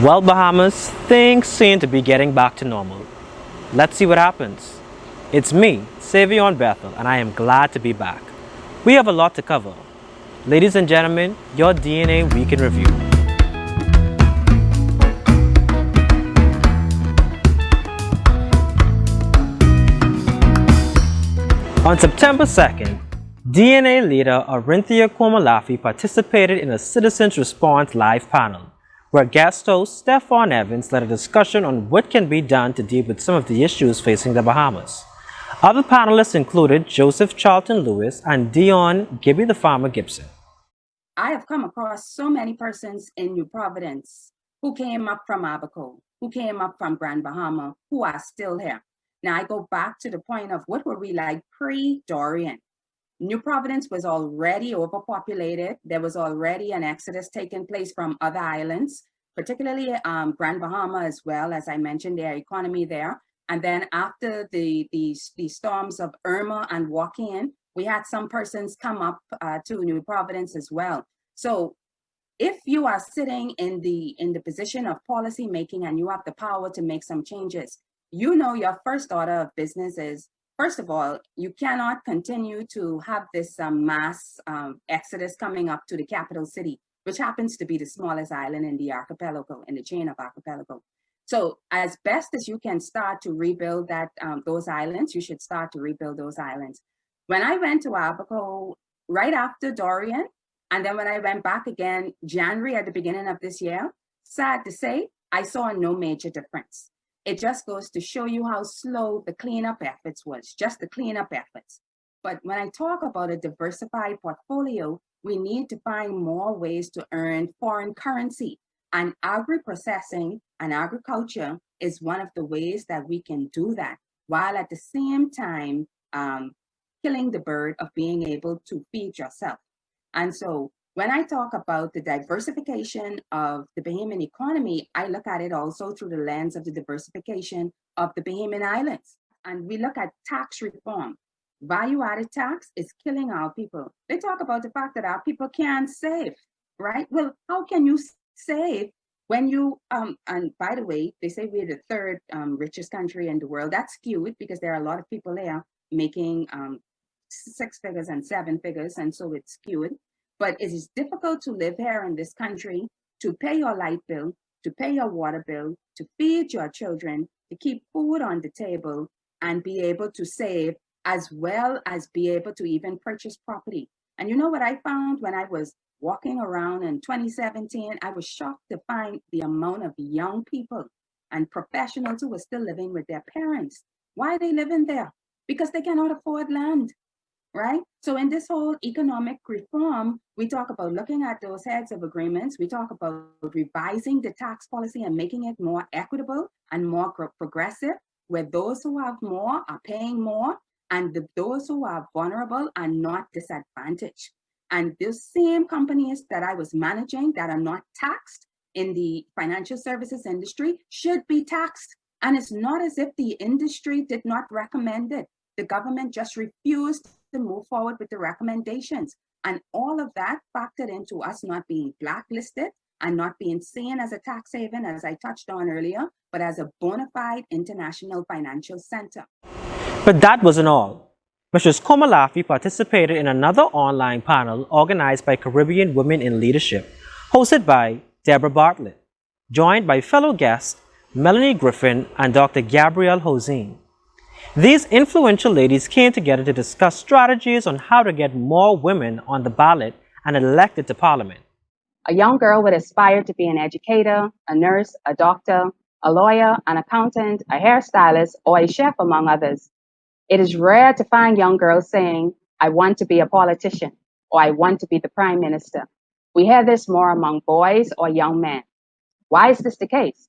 Well, Bahamas, things seem to be getting back to normal. Let's see what happens. It's me, Savion Bethell, and I am glad to be back. We have a lot to cover. Ladies and gentlemen, your DNA Week in Review. On September 2nd, DNA leader Orinthia Komalafi participated in a Citizens Response live panel, where guest host Stefan Evans led a discussion on what can be done to deal with some of the issues facing the Bahamas. Other panelists included Joseph Charlton Lewis and Dion Gibby the Farmer Gibson. I have come across so many persons in New Providence who came up from Abaco, who came up from Grand Bahama, who are still here. Now I go back to the point of what were we like pre-Dorian. New Providence was already overpopulated. There was already an exodus taking place from other islands, particularly Grand Bahama as well, as I mentioned, their economy there. And then after the storms of Irma and Joaquin, we had some persons come up to New Providence as well. So if you are sitting in the position of policy making and you have the power to make some changes, you know your first order of business is, first of all, you cannot continue to have this mass exodus coming up to the capital city, which happens to be the smallest island in the archipelago, in the chain of archipelago. So as best as you can start to rebuild that those islands, you should start to rebuild those islands. When I went to Abaco right after Dorian, and then when I went back again, January at the beginning of this year, sad to say, I saw no major difference. It just goes to show you how slow the cleanup efforts was, just the cleanup efforts. But when I talk about a diversified portfolio, we need to find more ways to earn foreign currency. And agri-processing and agriculture is one of the ways that we can do that, while at the same time killing the bird of being able to feed yourself. And so when I talk about the diversification of the Bahamian economy, I look at it also through the lens of the diversification of the Bahamian Islands. And we look at tax reform. Value-added tax is killing our people. They talk about the fact that our people can't save, right? Well, how can you save when you, and by the way, they say we're the third richest country in the world. That's skewed because there are a lot of people there making 6 figures and 7 figures, and so it's skewed. But it is difficult to live here in this country, to pay your light bill, to pay your water bill, to feed your children, to keep food on the table, and be able to save, as well as be able to even purchase property. And you know what I found when I was walking around in 2017? I was shocked to find the amount of young people and professionals who were still living with their parents. Why are they living there? Because they cannot afford land. Right? So in this whole economic reform, we talk about looking at those heads of agreements. We talk about revising the tax policy and making it more equitable and more progressive, where those who have more are paying more and those who are vulnerable are not disadvantaged. And those same companies that I was managing that are not taxed in the financial services industry should be taxed. And it's not as if the industry did not recommend it. The government just refused to move forward with the recommendations. And all of that factored into us not being blacklisted and not being seen as a tax haven, as I touched on earlier, but as a bona fide international financial center. But that wasn't all. Mrs. Komalafi participated in another online panel organized by Caribbean Women in Leadership, hosted by Deborah Bartlett, joined by fellow guests Melanie Griffin and Dr. Gabrielle Hosine. These influential ladies came together to discuss strategies on how to get more women on the ballot and elected to Parliament. A young girl would aspire to be an educator, a nurse, a doctor, a lawyer, an accountant, a hairstylist, or a chef, among others. It is rare to find young girls saying, I want to be a politician, or I want to be the prime minister. We hear this more among boys or young men. Why is this the case?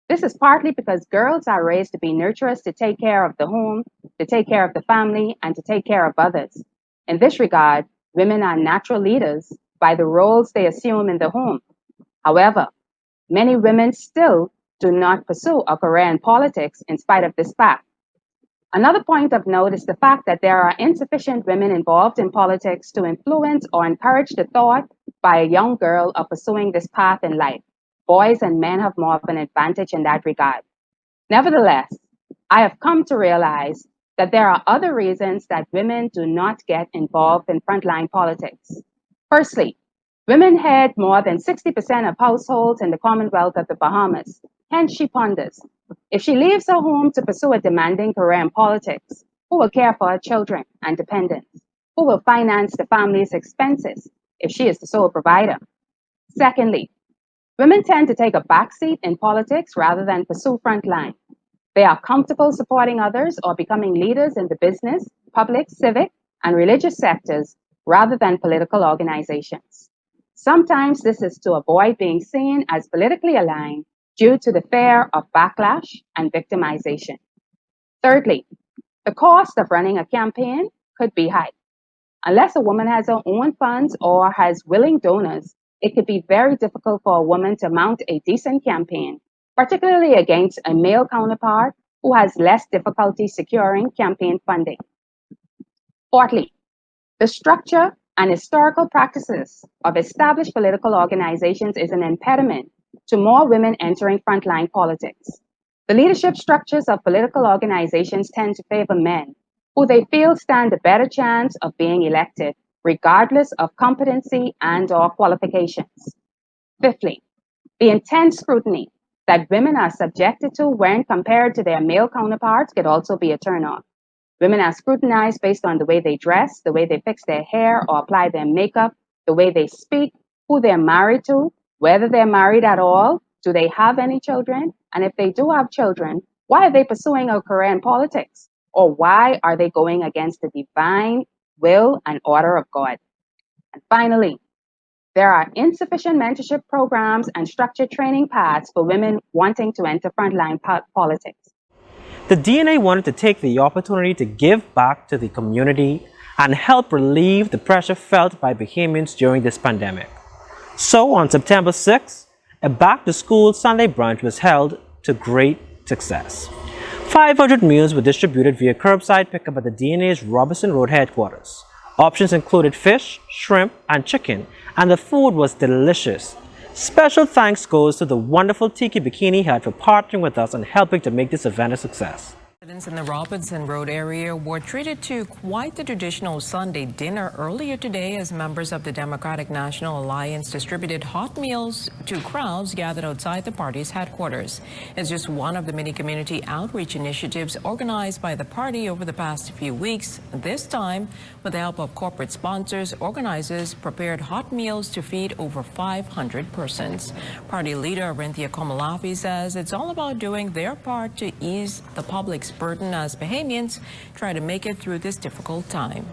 This is partly because girls are raised to be nurturers, to take care of the home, to take care of the family, and to take care of others. In this regard, women are natural leaders by the roles they assume in the home. However, many women still do not pursue a career in politics in spite of this fact. Another point of note is the fact that there are insufficient women involved in politics to influence or encourage the thought by a young girl of pursuing this path in life. Boys and men have more of an advantage in that regard. Nevertheless, I have come to realize that there are other reasons that women do not get involved in frontline politics. Firstly, women head more than 60% of households in the Commonwealth of the Bahamas. Hence, she ponders, if she leaves her home to pursue a demanding career in politics, who will care for her children and dependents? Who will finance the family's expenses if she is the sole provider? Secondly, women tend to take a backseat in politics rather than pursue frontline. They are comfortable supporting others or becoming leaders in the business, public, civic, and religious sectors rather than political organizations. Sometimes this is to avoid being seen as politically aligned due to the fear of backlash and victimization. Thirdly, the cost of running a campaign could be high. Unless a woman has her own funds or has willing donors, it could be very difficult for a woman to mount a decent campaign, particularly against a male counterpart who has less difficulty securing campaign funding. Fourthly, the structure and historical practices of established political organizations is an impediment to more women entering frontline politics. The leadership structures of political organizations tend to favor men, who they feel stand a better chance of being elected, regardless of competency and/or qualifications. Fifthly, the intense scrutiny that women are subjected to when compared to their male counterparts could also be a turnoff. Women are scrutinized based on the way they dress, the way they fix their hair or apply their makeup, the way they speak, who they're married to, whether they're married at all, do they have any children, and if they do have children, why are they pursuing a career in politics? Or why are they going against the divine will and order of God? And finally, there are insufficient mentorship programs and structured training paths for women wanting to enter frontline politics. The DNA wanted to take the opportunity to give back to the community and help relieve the pressure felt by Bahamians during this pandemic. So on September 6th, a back-to-school Sunday brunch was held to great success. 500 meals were distributed via curbside pickup at the DNA's Robertson Road headquarters. Options included fish, shrimp, and chicken, and the food was delicious. Special thanks goes to the wonderful Tiki Bikini Hut for partnering with us and helping to make this event a success. Residents in the Robinson Road area were treated to quite the traditional Sunday dinner earlier today as members of the Democratic National Alliance distributed hot meals to crowds gathered outside the party's headquarters. It's just one of the many community outreach initiatives organized by the party over the past few weeks. This time, with the help of corporate sponsors, organizers prepared hot meals to feed over 500 persons. Party leader Arinthia Komalafi says it's all about doing their part to ease the public's burden as Bahamians try to make it through this difficult time.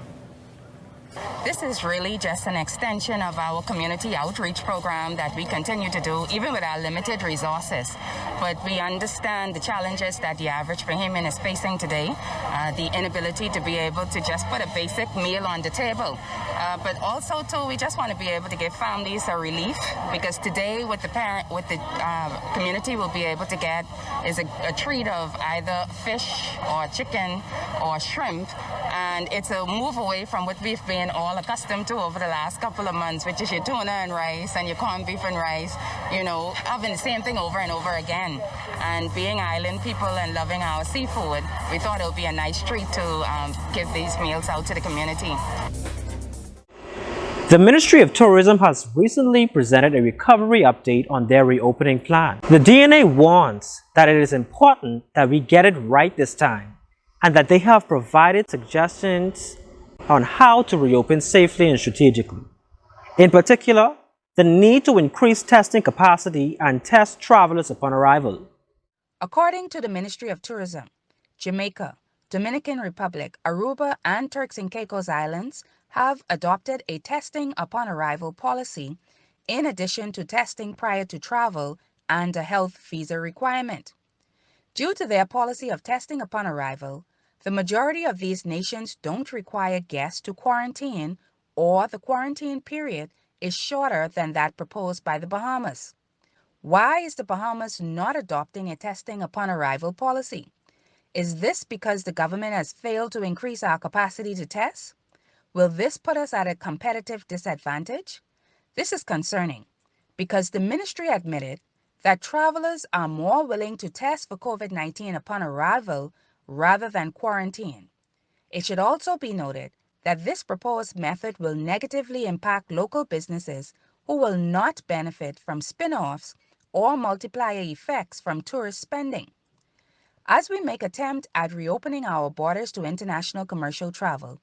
This is really just an extension of our community outreach program that we continue to do, even with our limited resources. But we understand the challenges that the average Bahamian is facing today, the inability to be able to just put a basic meal on the table. But also, too, we just want to be able to give families a relief, because today what the community will be able to get is a treat of either fish or chicken or shrimp, and it's a move away from what we've been all accustomed to over the last couple of months, which is your tuna and rice and your corned beef and rice, you know, having the same thing over and over again. And being island people and loving our seafood, we thought it would be a nice treat to give these meals out to the community. The Ministry of Tourism has recently presented a recovery update on their reopening plan. The DNA warns that it is important that we get it right this time, and that they have provided suggestions on how to reopen safely and strategically. In particular, the need to increase testing capacity and test travelers upon arrival. According to the Ministry of Tourism, Jamaica, Dominican Republic, Aruba, and Turks and Caicos Islands have adopted a testing upon arrival policy, in addition to testing prior to travel and a health visa requirement. Due to their policy of testing upon arrival, the majority of these nations don't require guests to quarantine, or the quarantine period is shorter than that proposed by the Bahamas. Why is the Bahamas not adopting a testing upon arrival policy? Is this because the government has failed to increase our capacity to test? Will this put us at a competitive disadvantage? This is concerning because the ministry admitted that travelers are more willing to test for COVID-19 upon arrival rather than quarantine. It should also be noted that this proposed method will negatively impact local businesses who will not benefit from spin-offs or multiplier effects from tourist spending. As we make attempt at reopening our borders to international commercial travel,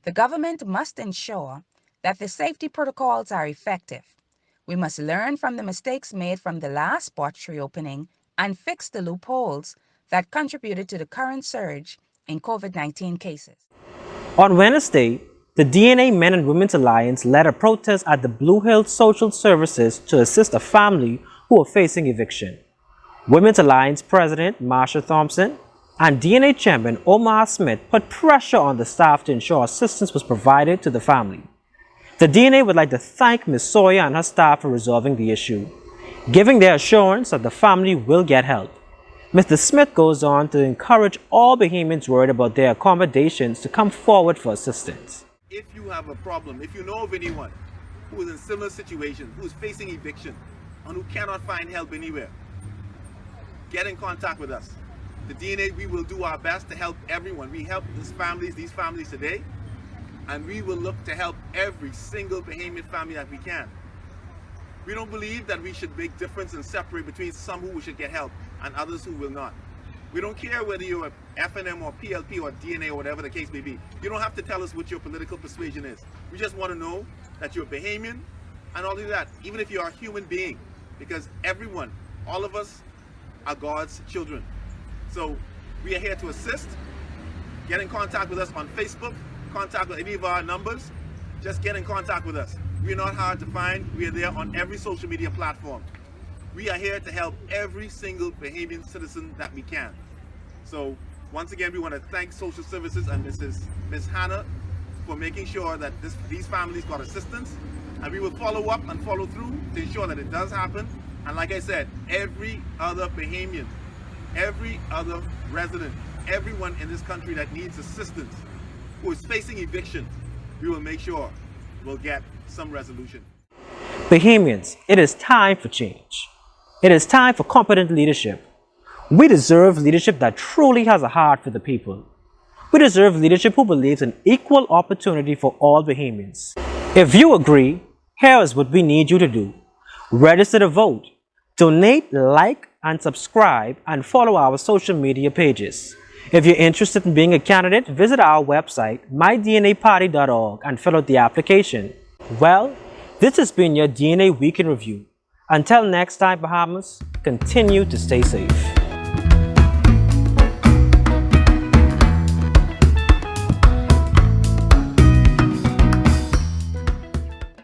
the government must ensure that the safety protocols are effective. We must learn from the mistakes made from the last botched reopening and fix the loopholes that contributed to the current surge in COVID-19 cases. On Wednesday, the DNA Men and Women's Alliance led a protest at the Blue Hills Social Services to assist a family who were facing eviction. Women's Alliance President Marsha Thompson and DNA Chairman Omar Smith put pressure on the staff to ensure assistance was provided to the family. The DNA would like to thank Ms. Sawyer and her staff for resolving the issue, giving their assurance that the family will get help. Mr. Smith goes on to encourage all Bahamians worried about their accommodations to come forward for assistance. If you have a problem, if you know of anyone who is in similar situation, who is facing eviction, and who cannot find help anywhere, get in contact with us. The DNA, we will do our best to help everyone. We help these families today, and we will look to help every single Bahamian family that we can. We don't believe that we should make difference and separate between some who should get help and others who will not. We don't care whether you're a FNM or PLP or DNA or whatever the case may be. You don't have to tell us what your political persuasion is. We just want to know that you're a Bahamian, and all of that, even if you're a human being, because everyone, all of us, are God's children. So we are here to assist. Get in contact with us on Facebook, contact with any of our numbers. Just get in contact with us. We're not hard to find. We are there on every social media platform. We are here to help every single Bahamian citizen that we can. So once again, we want to thank Social Services and Ms. Hannah for making sure that these families got assistance. And we will follow up and follow through to ensure that it does happen. And like I said, every other Bahamian, every other resident, everyone in this country that needs assistance, who is facing eviction, we will make sure will get some resolution. Bahamians, it is time for change. It is time for competent leadership. We deserve leadership that truly has a heart for the people. We deserve leadership who believes in equal opportunity for all Bahamians. If you agree, here is what we need you to do. Register to vote. Donate, like, and subscribe, and follow our social media pages. If you're interested in being a candidate, visit our website, mydnaparty.org, and fill out the application. Well, this has been your DNA Week in Review. Until next time, Bahamas, continue to stay safe.